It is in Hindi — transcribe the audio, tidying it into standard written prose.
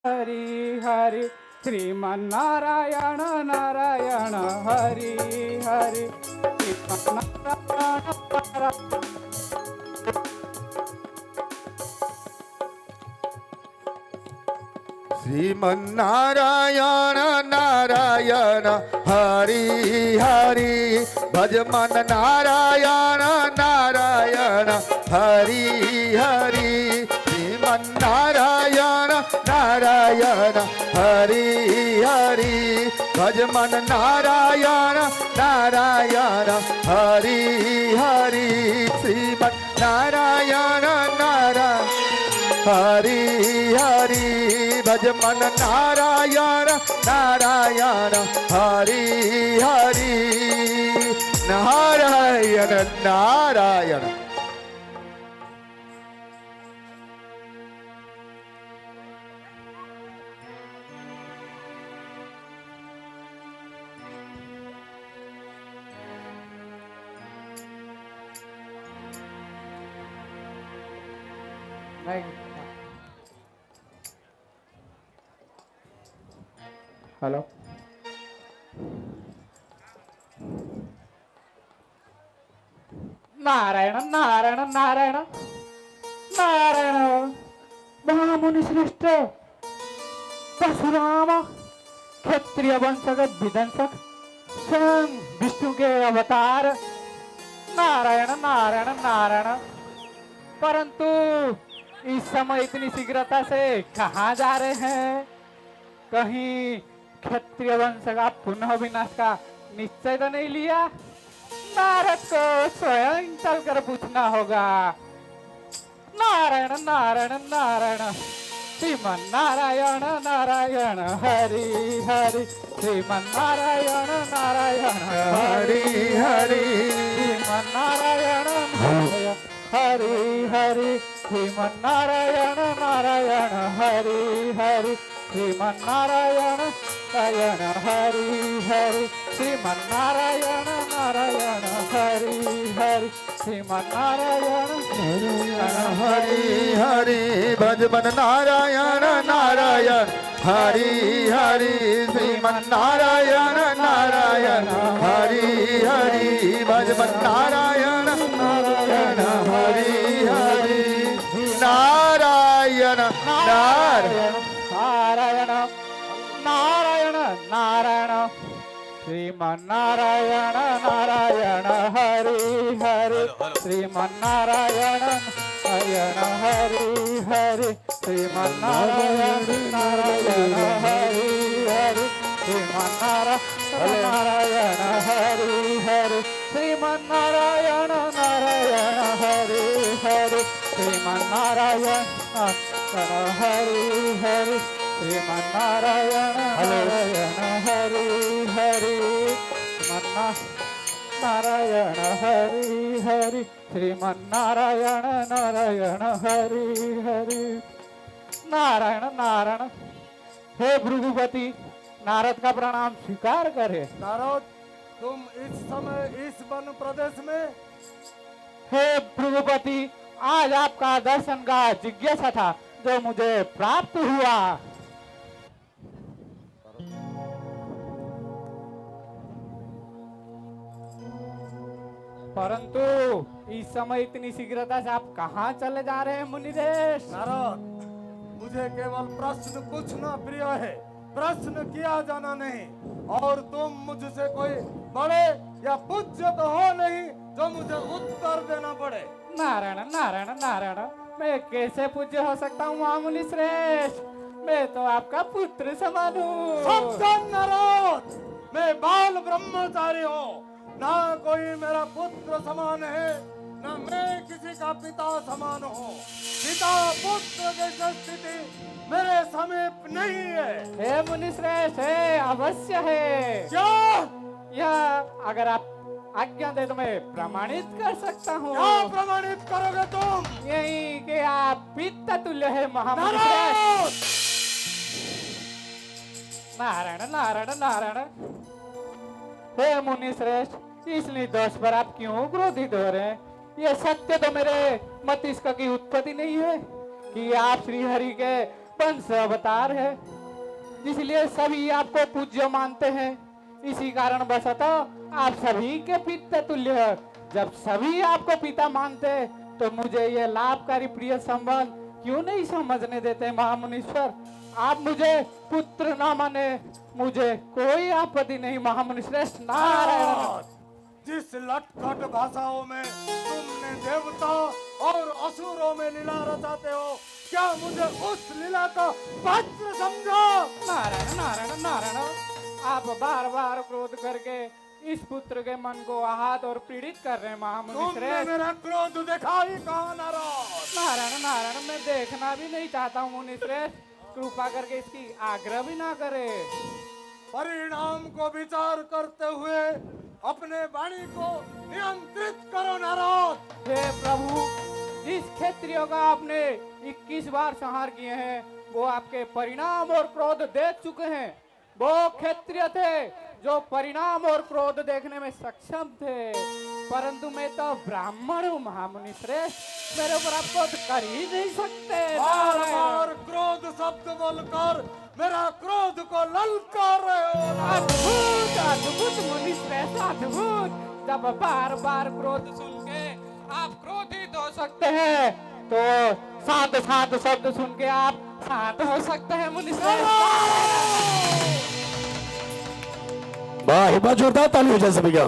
हरि हरि श्रीमन्नारायण नारायण हरि हरि श्रीमन्नारायण नारायण। श्रीमन्नारायण नारायण हरि हरि भज मन नारायण नारायण हरि हरि श्रीमन्नारायण नारायण हरि हरि भज मन नारायण नारायण हरि हरि श्रीमन्नारायण नारायण हरि हरि भज मन नारायण नारायण हरि हरि नारायण नारायण। हेलो नारायण नारायण नारायण नारायण महामुनि श्रेष्ठ परशुराम क्षत्रिय वंशक विध्वंसक स्वयं विष्णु के अवतार नारायण नारायण नारायण। परंतु इस समय इतनी शीघ्रता से कहाँ जा रहे हैं? कहीं क्षत्रिय वंश का पुनः विनाश का निश्चय तो नहीं लिया? नारद को स्वयं चलकर पूछना होगा। नारायण नारायण नारायण श्रीमन नारायण नारायण हरि हरि श्रीमन नारायण नारायण हरि हरि श्रीमन नारायण नारायण हरि हरि श्रीमन नारायण नारायण हरि हरि श्रीमन नारायण नारायण हरि हरि श्रीमन नारायण नारायण हरि हरि श्रीमन नारायण नारायण हरि हरि भज मन नारायण नारायण हरि हरि श्रीमन नारायण नारायण हरि हरि भज मन नारायण नारायण हरि हरि नारायण नारायण नारायण नारायण नारायण श्रीमन नारायण नारायण हरि हरि श्रीमन नारायण नारायण हरि हरि श्रीमन नारायण नारायण हरि हरि श्रीमन नारायण हरि हरि श्रीमन नारायण नारायण हरि हरि श्रीमन नारायण हरि हरि श्रीमन नारायण नारायण हरि हरि नारायण हरि हरि श्रीमन नारायण नारायण हरि हरि नारायण नारायण। हे भृगुपति नारद का प्रणाम स्वीकार करे। नारद तुम इस समय इस वन प्रदेश में? हे भृगुपति आज आपका दर्शन का जिज्ञासा था जो मुझे प्राप्त हुआ। परंतु इस समय इतनी शीघ्रता से आप कहाँ चले जा रहे हैं मुनिदेश? नारद मुझे केवल प्रश्न पूछना प्रिय है, प्रश्न किया जाना नहीं। और तुम मुझसे कोई बड़े या पूज्य तो हो नहीं जो मुझे उत्तर देना पड़े। नारायण नारायण नारायण मैं कैसे पूज्य हो सकता हूँ महामुनि श्रेष्ठ? मैं तो आपका पुत्र समान हूँ। सावधान नारद, मैं बाल ब्रह्मचारी हूँ, ना कोई मेरा पुत्र समान है ना मैं किसी का पिता समान हूँ। पिता पुत्र जैसी स्थिति मेरे समीप नहीं है। हे मुनि श्रेष्ठ है, अवश्य है। क्या? यह अगर आप आज्ञा दे तो मैं प्रमाणित कर सकता हूँ। क्या प्रमाणित करोगे तुम? यही कि आप पिता तुल्य है महामुनि नारद! श्रेष्ठ। नारायण नारायण नारायण हे मुनि श्रेष्ठ इस निर्दोष पर आप क्यों क्रोधित हो रहे हैं? ये सत्य तो मेरे मस्तिष्क की उत्पत्ति नहीं है कि आप श्री हरि के वंश अवतार है, इसलिए सभी आपको पूज्य मानते हैं। इसी कारण वशतः आप सभी के पिता तुल्य है। जब सभी आपको पिता मानते तो मुझे ये लाभकारी प्रिय संबंध क्यों नहीं समझने देते महामुनीश्वर? आप मुझे पुत्र न माने, मुझे कोई आपत्ति नहीं महामुनि श्रेष्ठ। नारायण। जिस लटखट भाषाओं में तुमने देवता और असुरों में लीला रचाते हो, क्या मुझे उस लीला का पात्र समझो? नारायण नारायण नारायण। आप बार बार क्रोध करके इस पुत्र के मन को आहत और पीड़ित कर रहे हैं महामुनि तुमने श्रेष्ठ। मेरा क्रोध देखा ही कहाँ नाराज? नारायण नारायण, मैं देखना भी नहीं चाहता हूँ मुनि श्रेष्ठ, कृपा करके इसकी आग्रह भी ना करे। परिणाम को विचार करते हुए अपने वाणी को नियंत्रित करो नारद। हे प्रभु, जिस क्षत्रियो का आपने 21 बार संहार किए हैं वो आपके परिणाम और क्रोध देख चुके हैं। वो क्षत्रिय थे जो परिणाम और क्रोध देखने में सक्षम थे, परंतु मैं तो ब्राह्मण हूँ महामुनि श्रेष्ठ, मेरे ऊपर आप क्रोध कर ही नहीं सकते। बार बार क्रोध शब्द बोलकर मेरा क्रोध को ललकार रहे हो। अद्भुत अद्भुत मुनि श्रेष्ठ, अद्भुत। जब बार बार क्रोध सुन के आप क्रोधित हो सकते हैं तो शांत शांत शब्द सुन के आप शांत हो सकते हैं मुनि श्रेष्ठ। वाह, जोरदार ताली हो जाए सभी का।